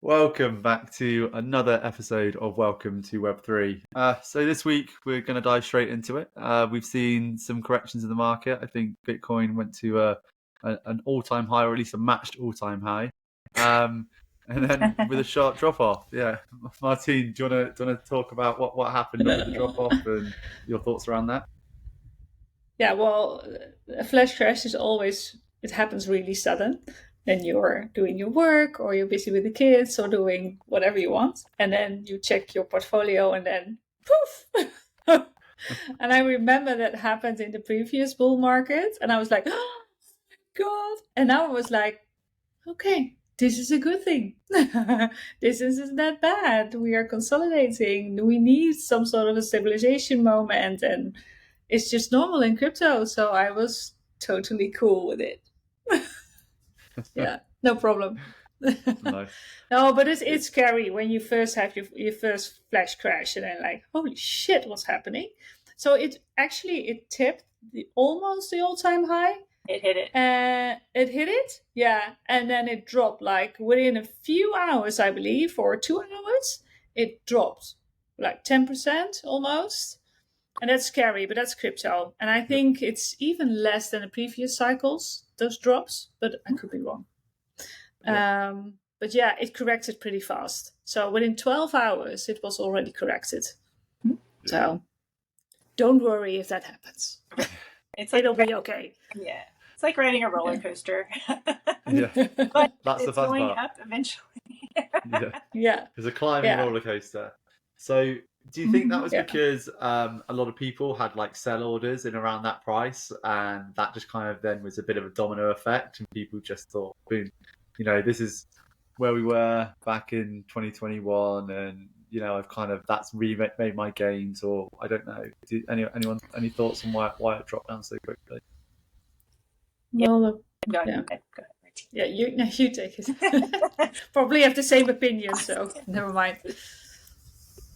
Welcome back to another episode of Welcome to Web3. So this week we're going to dive straight into it. We've seen some corrections in the market. I think Bitcoin went to an all-time high, or at least a matched all-time high, and then with a sharp drop-off. Yeah, Martine, do you want to talk about what happened with the drop-off and your thoughts around that? Yeah, well, a flash crash it happens really sudden. And you're doing your work, or you're busy with the kids, or doing whatever you want. And then you check your portfolio, and then poof! And I remember that happened in the previous bull market. And I was like, oh, God. And now I was like, okay, this is a good thing. This isn't that bad. We are consolidating. We need some sort of a stabilization moment. And it's just normal in crypto. So I was totally cool with it. Yeah, no problem. Nice. No, but it's scary when you first have your first flash crash and then like, holy shit, what's happening? So it tipped almost the all-time high. It hit it. It hit it, yeah, and then it dropped like within a few hours, I believe, or 2 hours. It dropped like 10% almost. And that's scary, but that's crypto. And I think it's even less than the previous cycles, those drops, but I could be wrong. But yeah, it corrected pretty fast. So within 12 hours, it was already corrected. Yeah. So don't worry if that happens. It'll be okay. Yeah. It's like riding a roller coaster. Yeah, But that's the it's fun going part. up eventually. Yeah. It's a climbing roller coaster. So do you think that was because a lot of people had like sell orders in around that price, and that just kind of then was a bit of a domino effect, and people just thought, boom, this is where we were back in 2021, and I've kind of that's remade my gains, or I don't know. Anyone any thoughts on why it dropped down so quickly? Well, Go ahead. Yeah. Go ahead, Martine. yeah, you take it. Probably have the same opinion, so never mind.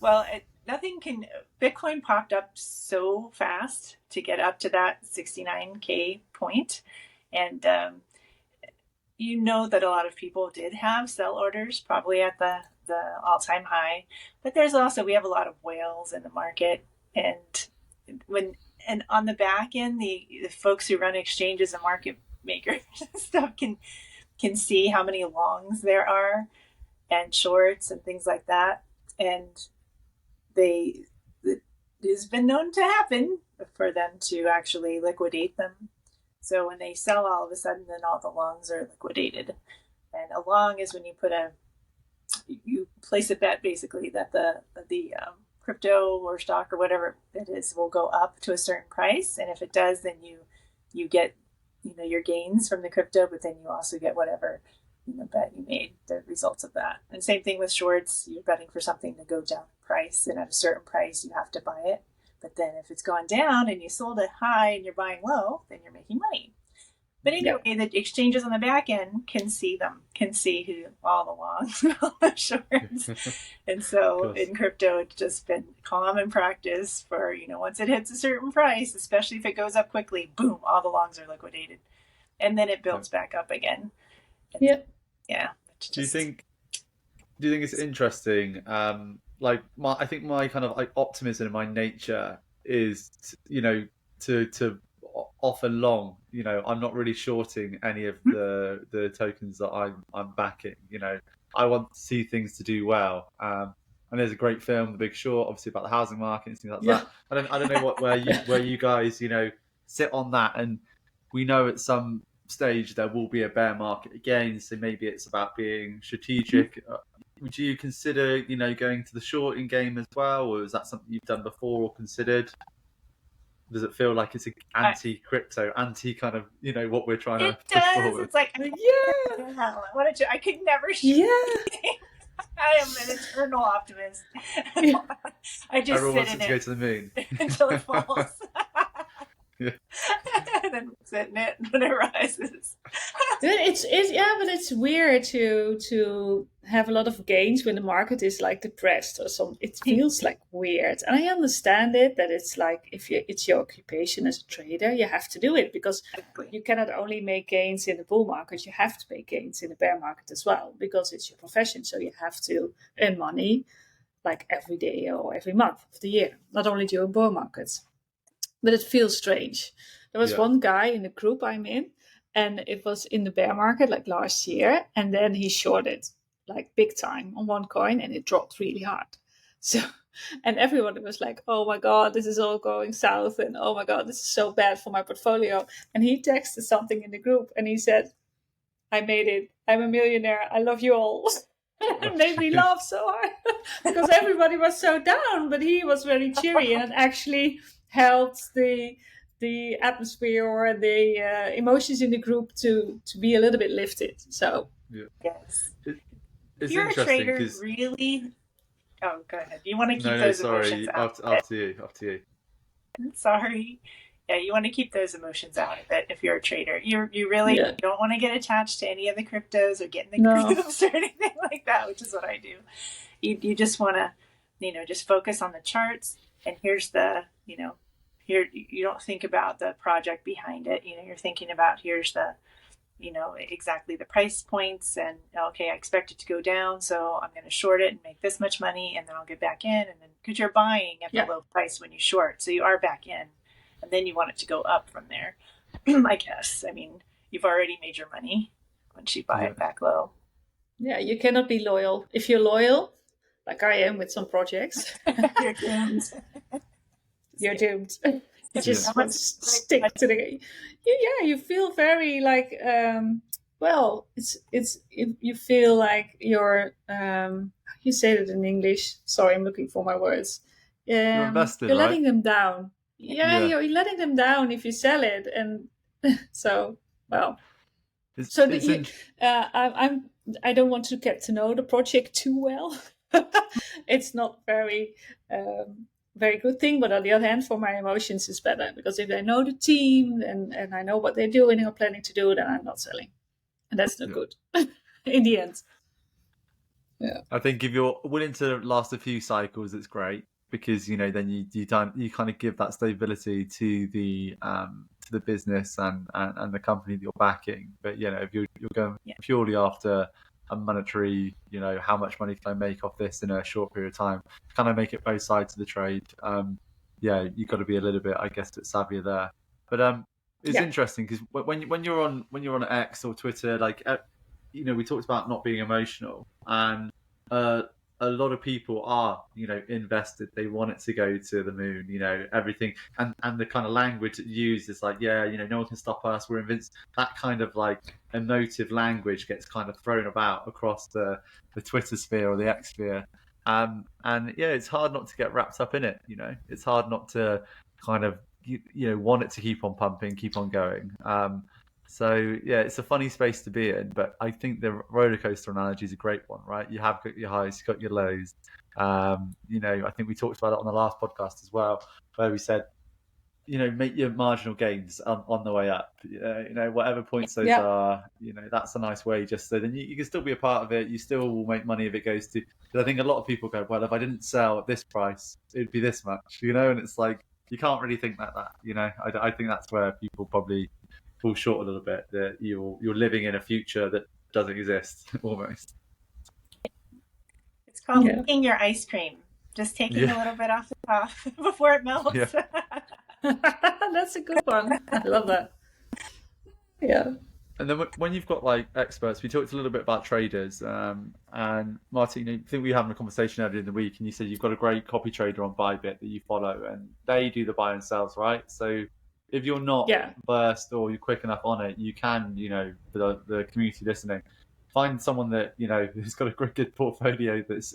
Well, Bitcoin popped up so fast to get up to that 69K point. And you know that a lot of people did have sell orders, probably at the all-time high. But we have a lot of whales in the market. And on the back end, the folks who run exchanges and market makers and stuff can see how many longs there are and shorts and things like that. And it has been known to happen for them to actually liquidate them. So when they sell, all of a sudden, then all the longs are liquidated. And a long is when you place a bet basically that the crypto or stock or whatever it is will go up to a certain price, and if it does, then you get your gains from the crypto, but then you also get whatever bet you made, the results of that. And same thing with shorts. You're betting for something to go down in price, and at a certain price you have to buy it. But then if it's gone down and you sold it high and you're buying low, then you're making money. But anyway, the exchanges on the back end can see who all the longs and all the shorts. And so in crypto, it's just been common practice for, once it hits a certain price, especially if it goes up quickly, boom, all the longs are liquidated. And then it builds back up again. Yeah. Do you think it's interesting? I think my kind of like optimism in my nature is, to often long. I'm not really shorting any of the tokens that I'm backing. I want to see things to do well. And there's a great film, The Big Short, obviously about the housing market and things like that. I don't know where you guys sit on that, and we know at some stage there will be a bear market again, so maybe it's about being strategic. Would you consider going to the shorting game as well, or is that something you've done before or considered? Does it feel like it's an anti-crypto, anti kind of what we're trying to push forward? It's like, I could never I am an eternal optimist. I just Everyone sit wants in to go to the moon until it falls. Yeah. And then sitting it when it rises. It's but it's weird to have a lot of gains when the market is like depressed or something. It feels like weird, and I understand it that it's like if it's your occupation as a trader, you have to do it because Exactly. you cannot only make gains in the bull market, you have to make gains in the bear market as well because it's your profession. So you have to earn money like every day or every month of the year, not only during bull markets. But it feels strange. There was Yeah. one guy in the group I'm in, and it was in the bear market like last year, and then he shorted like big time on one coin, and it dropped really hard. So, and everyone was like, "Oh my god, this is all going south," and "Oh my god, this is so bad for my portfolio." And he texted something in the group, and he said, "I made it. I'm a millionaire. I love you all." It made me laugh so hard because everybody was so down, but he was very cheery, and it actually helped the atmosphere or the emotions in the group to be a little bit lifted. So Yes. It's If you're a interesting trader, because really. Oh, go ahead. You want to keep no, those emotions sorry. out. After you, after you. Sorry. Yeah, you want to keep those emotions out of it if you're a trader. You really don't want to get attached to any of the cryptos or get in the groups or anything like that, which is what I do. You just want to, just focus on the charts. And here's the, here you don't think about the project behind it. You're thinking about here's the, exactly the price points, and okay, I expect it to go down, so I'm going to short it and make this much money, and then I'll get back in, and then because you're buying at the low price when you short, so you are back in, and then you want it to go up from there. I guess. I mean, you've already made your money once you buy it back low. Yeah, you cannot be loyal. If you're loyal, like I am with some projects, you're doomed. You're doomed. You just want to stick to the. Yeah, you feel very like. Well, it's you feel like you're. How you say that in English? Sorry, I'm looking for my words. You're invested, you're right? letting them down. Yeah, you're letting them down if you sell it, and so well. I don't want to get to know the project too well. It's not very very good thing, but on the other hand, for my emotions, it's better because if I know the team and I know what they're doing or planning to do, then I'm not selling, and that's not good in the end. Yeah, I think if you're willing to last a few cycles, it's great because then you kind of give that stability to the business and the company that you're backing. But if you're going purely after a monetary, how much money can I make off this in a short period of time? Can I make it both sides of the trade? You've got to be a little bit, I guess, a bit savvier there. But it's interesting because when you're on X or Twitter, like we talked about not being emotional, and a lot of people are invested. They want it to go to the moon, everything, and the kind of language that you use is like, no one can stop us, we're invincible. That kind of like emotive language gets kind of thrown about across the Twitter sphere or the X sphere, and it's hard not to get wrapped up in it. It's hard not to kind of want it to keep on pumping, keep on going. So it's a funny space to be in, but I think the roller coaster analogy is a great one, right? You have got your highs, you've got your lows. I think we talked about it on the last podcast as well, where we said, make your marginal gains on the way up. Whatever points those are, that's a nice way just so then you can still be a part of it. You still will make money if it goes to. Because I think a lot of people go, well, if I didn't sell at this price, it'd be this much, and it's like you can't really think like that. I think that's where people probably fall short a little bit, that you're living in a future that doesn't exist almost. It's called eating your ice cream, just taking a little bit off the top before it melts. That's a good one. I love that. Yeah. And then when you've got like experts, we talked a little bit about traders, and Martien, I think we were having a conversation earlier in the week, and you said you've got a great copy trader on Bybit that you follow, and they do the buy and sells, right? So if you're not versed or you're quick enough on it, you can, for the community listening, find someone that who's got a good portfolio that's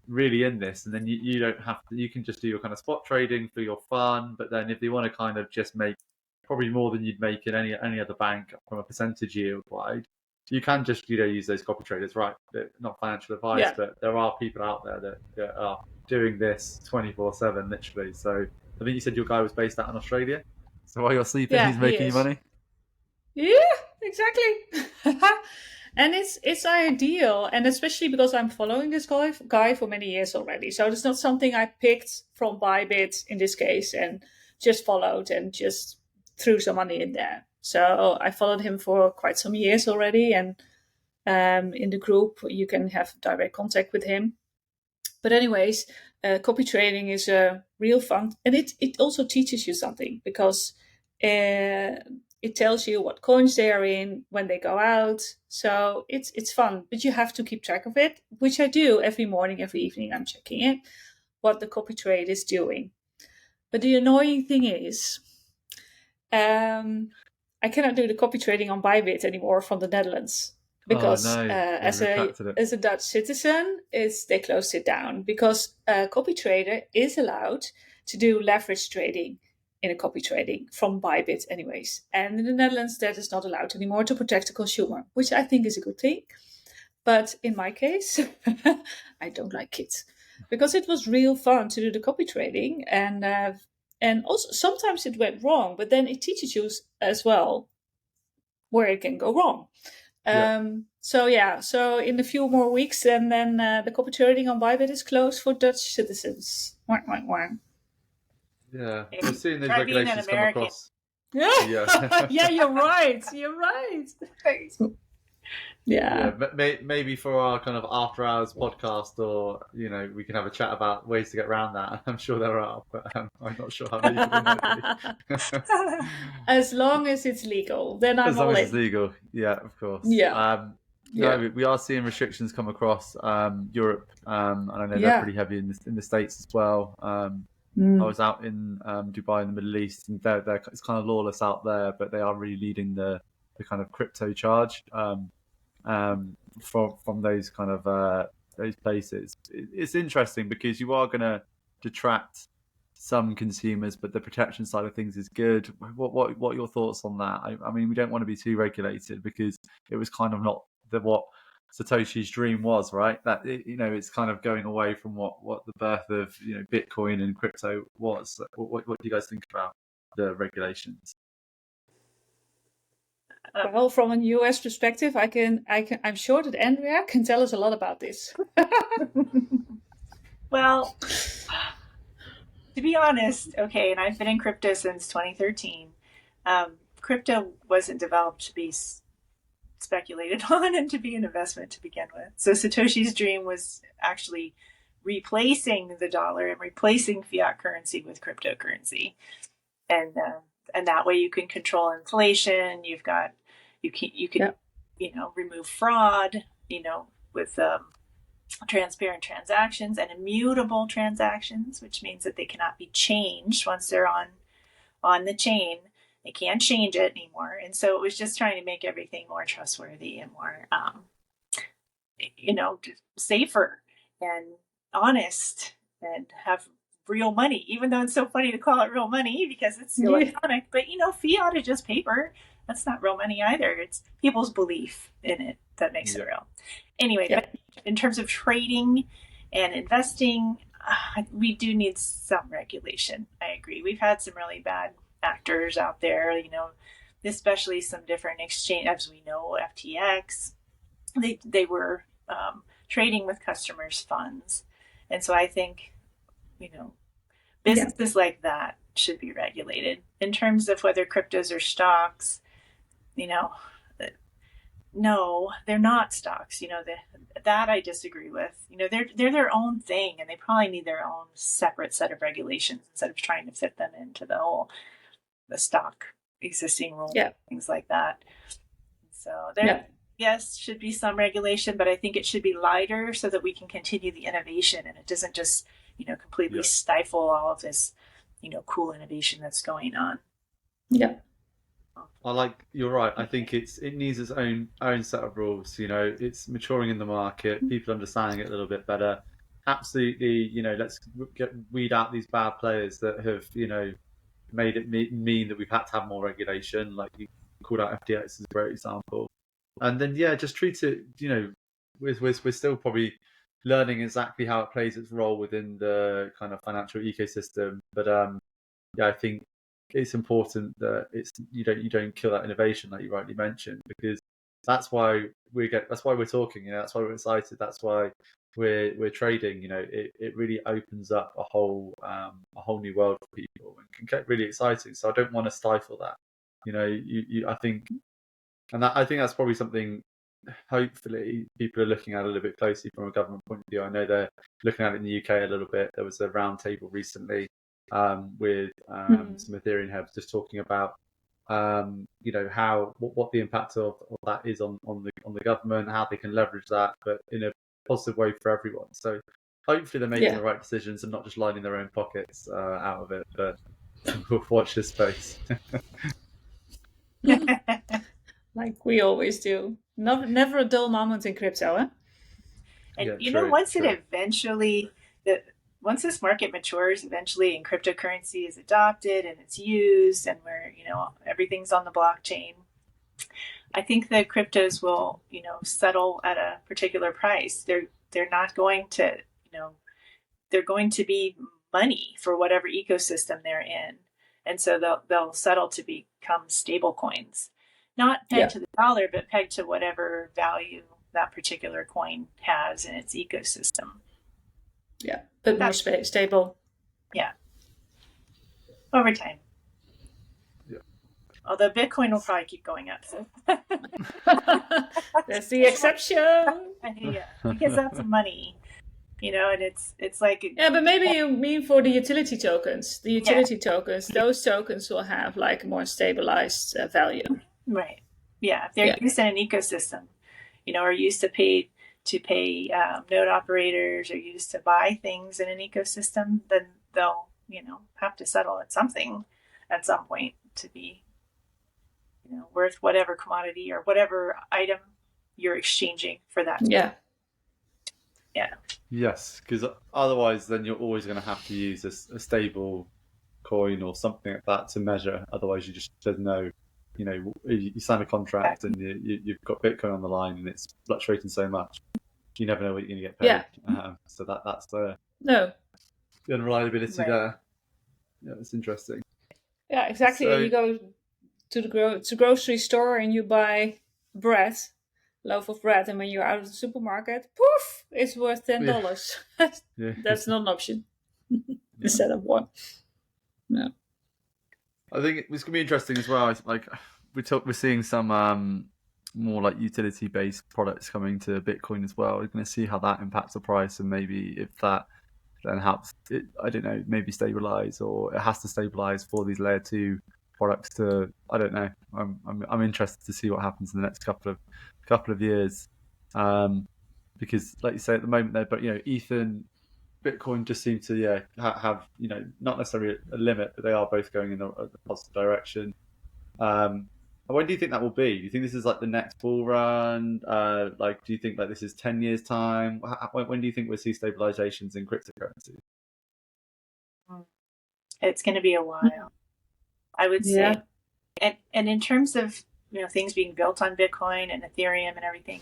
really in this, and then you don't have to. You can just do your kind of spot trading for your fun. But then if they want to kind of just make probably more than you'd make in any other bank from a percentage yield wide, you can just use those copy traders, right? They're not financial advice, but there are people out there that are doing this 24/7 literally. So I think you said your guy was based out in Australia. So while you're sleeping, Yeah, he's he making you is. money. Yeah, exactly. And it's ideal, and especially because I'm following this guy for many years already. So it's not something I picked from Bybit in this case and just followed and just threw some money in there. So I followed him for quite some years already, and in the group you can have direct contact with him. But anyways, copy trading is a real fun, and it also teaches you something because it tells you what coins they are in when they go out. So it's fun, but you have to keep track of it, which I do every morning, every evening. I'm checking it, what the copy trade is doing. But the annoying thing is, I cannot do the copy trading on Bybit anymore from the Netherlands Oh because no, they as retracted it. a Dutch citizen, they closed it down because a copy trader is allowed to do leverage trading in a copy trading from Bybit anyways. And in the Netherlands, that is not allowed anymore to protect the consumer, which I think is a good thing. But in my case, I don't like it because it was real fun to do the copy trading, and also sometimes it went wrong, but then it teaches you as well where it can go wrong. So in a few more weeks, and then the copy trading on Bybit is closed for Dutch citizens. Wah, wah, wah. Yeah, we're seeing those Try being an regulations come American. across. Yeah, yeah, you're right. You're right. Yeah. Maybe for our kind of after hours podcast, or we can have a chat about ways to get around that. I'm sure there are, but I'm not sure how legal they might be. As long as it's legal, then I'm As long all as in. it's legal, yeah, of course. Yeah. No, we are seeing restrictions come across Europe, and I know they're pretty heavy in the States as well. I was out in Dubai in the Middle East, and it's kind of lawless out there, but they are really leading the kind of crypto charge from those kind of those places. It's interesting because you are going to detract some consumers, but the protection side of things is good. What are your thoughts on that? I mean, we don't want to be too regulated because it was kind of not what Satoshi's dream was, right? That it's kind of going away from what the birth of Bitcoin and crypto was. What do you guys think about the regulations? Well, from a US perspective, I'm sure that Andrea can tell us a lot about this. Well, to be honest, okay, and I've been in crypto since 2013. Crypto wasn't developed to be speculated on and to be an investment to begin with. So Satoshi's dream was actually replacing the dollar and replacing fiat currency with cryptocurrency, and that way you can control inflation. You can remove fraud. With transparent transactions and immutable transactions, which means that they cannot be changed once they're on the chain. They can't change it anymore. And so it was just trying to make everything more trustworthy and more, safer and honest, and have real money, even though it's so funny to call it real money because it's electronic. But, fiat is just paper. That's not real money either. It's people's belief in it that makes it real. Anyway, but in terms of trading and investing, we do need some regulation. I agree. We've had some really bad actors out there, especially some different exchange, as we know, FTX. They were trading with customers' funds. And so I think, businesses like that should be regulated. In terms of whether cryptos are stocks, no, they're not stocks. That I disagree with. They're their own thing, and they probably need their own separate set of regulations instead of trying to fit them into the stock existing rules, things like that. So there, yes, should be some regulation, but I think it should be lighter so that we can continue the innovation, and it doesn't just completely stifle all of this cool innovation that's going on. Yeah. You're right. I think it needs its own set of rules. It's maturing in the market, people understanding it a little bit better. Absolutely, let's weed out these bad players that have made it mean that we've had to have more regulation. Like you called out FTX as a great example, and then just treat it. We're still probably learning exactly how it plays its role within the kind of financial ecosystem. But I think it's important that you don't kill that innovation like you rightly mentioned, because that's why we're talking. That's why we're excited. That's why we're trading. It really opens up a whole new world for people and can get really exciting. So I don't want to stifle that. I think, I think that's probably something. Hopefully, people are looking at a little bit closely from a government point of view. I know they're looking at it in the UK a little bit. There was a roundtable recently with some Ethereum heads just talking about what the impact of that is on the government, how they can leverage that, but in a positive way for everyone. So hopefully they're making the right decisions and not just lining their own pockets out of it. But we'll watch this space. Like we always do. Never a dull moment in crypto, huh? And True, once it eventually, once this market matures, eventually, and cryptocurrency is adopted and it's used, and everything's on the blockchain, I think the cryptos will, settle at a particular price. They're not going to, they're going to be money for whatever ecosystem they're in, and so they'll settle to become stable coins, not pegged to the dollar, but pegged to whatever value that particular coin has in its ecosystem. Yeah, but more stable. Yeah, over time. Yeah. Although Bitcoin will probably keep going up. So. That's the exception. Yeah, because that's money, and it's like. Yeah, but maybe you mean for the utility tokens. The utility tokens, those tokens will have like a more stabilized value. Right. Yeah, if they're used in an ecosystem, are used to pay node operators, or used to buy things in an ecosystem, then they'll have to settle at something at some point to be worth whatever commodity or whatever item you're exchanging for that. Yeah. Yes, because otherwise then you're always going to have to use a stable coin or something like that to measure. Otherwise there's no, you sign a contract and you've got Bitcoin on the line and it's fluctuating so much, you never know what you're going to get paid. Yeah. So that's the unreliability right. there. Yeah, it's interesting. Yeah, exactly. So, you go to the grocery store and you buy bread, loaf of bread, and when you're out of the supermarket, poof, it's worth $10. That's not an option instead of one. No. I think it's gonna be interesting as well. Like we're seeing some more like utility-based products coming to Bitcoin as well. We're going to see how that impacts the price, and maybe if that then helps it, I don't know, maybe stabilize, or it has to stabilize for these layer 2 products to, I don't know. I'm interested to see what happens in the next couple of years, because like you say at the moment there, but Ethan, Bitcoin just seem to have not necessarily a limit, but they are both going in a positive direction. When do you think that will be? Do you think this is like the next bull run? Do you think like this is 10 years time? When do you think we'll see stabilizations in cryptocurrency? It's going to be a while, I would say. And in terms of things being built on Bitcoin and Ethereum and everything,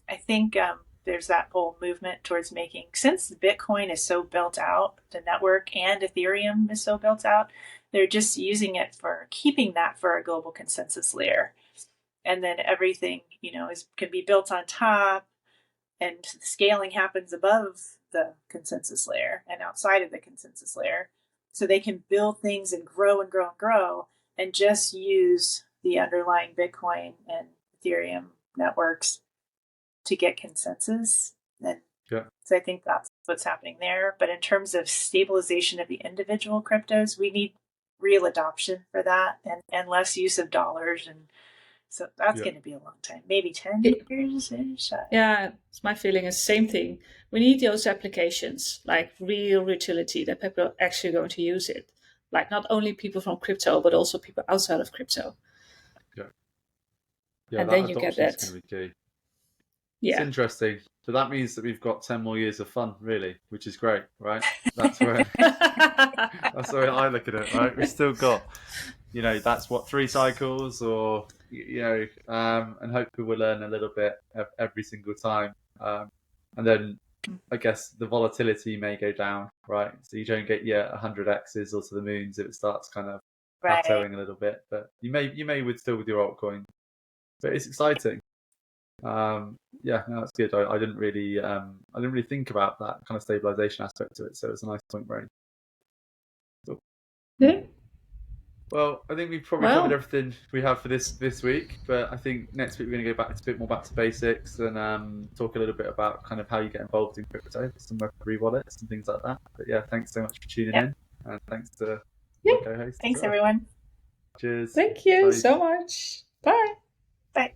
I think there's that whole movement towards making, since Bitcoin is so built out, the network, and Ethereum is so built out, they're just using it for keeping that for a global consensus layer. And then everything, can be built on top, and the scaling happens above the consensus layer and outside of the consensus layer. So they can build things and grow and grow and grow and just use the underlying Bitcoin and Ethereum networks to get consensus. And so I think that's what's happening there. But in terms of stabilization of the individual cryptos, we need real adoption for that, and less use of dollars. And so that's going to be a long time, maybe 10 years. Yeah, it's my feeling is the same thing. We need those applications, like real utility, that people are actually going to use it. Like not only people from crypto, but also people outside of crypto. Yeah, and then you get that. Going to be key. Yeah. It's interesting. So that means that we've got 10 more years of fun, really, which is great, right? That's where that's the way I look at it, right? We've still got, that's what, 3 cycles, or and hopefully we'll learn a little bit every single time. And then I guess the volatility may go down, right? So you don't get 100x's or to the moons if it starts kind of plateauing a little bit, but you may with still with your altcoin, but it's exciting. Yeah, no, that's good. I didn't really think about that kind of stabilization aspect to it, so it's a nice point, Ray. Cool. Yeah. Well, I think we've probably covered everything we have for this week, but I think next week we're going to go a bit more back to basics and talk a little bit about kind of how you get involved in crypto, some Web3 wallets and things like that. But yeah, thanks so much for tuning in, and thanks to my co-host. Thanks, everyone. Cheers. Thank you Bye. so much. Bye. Bye.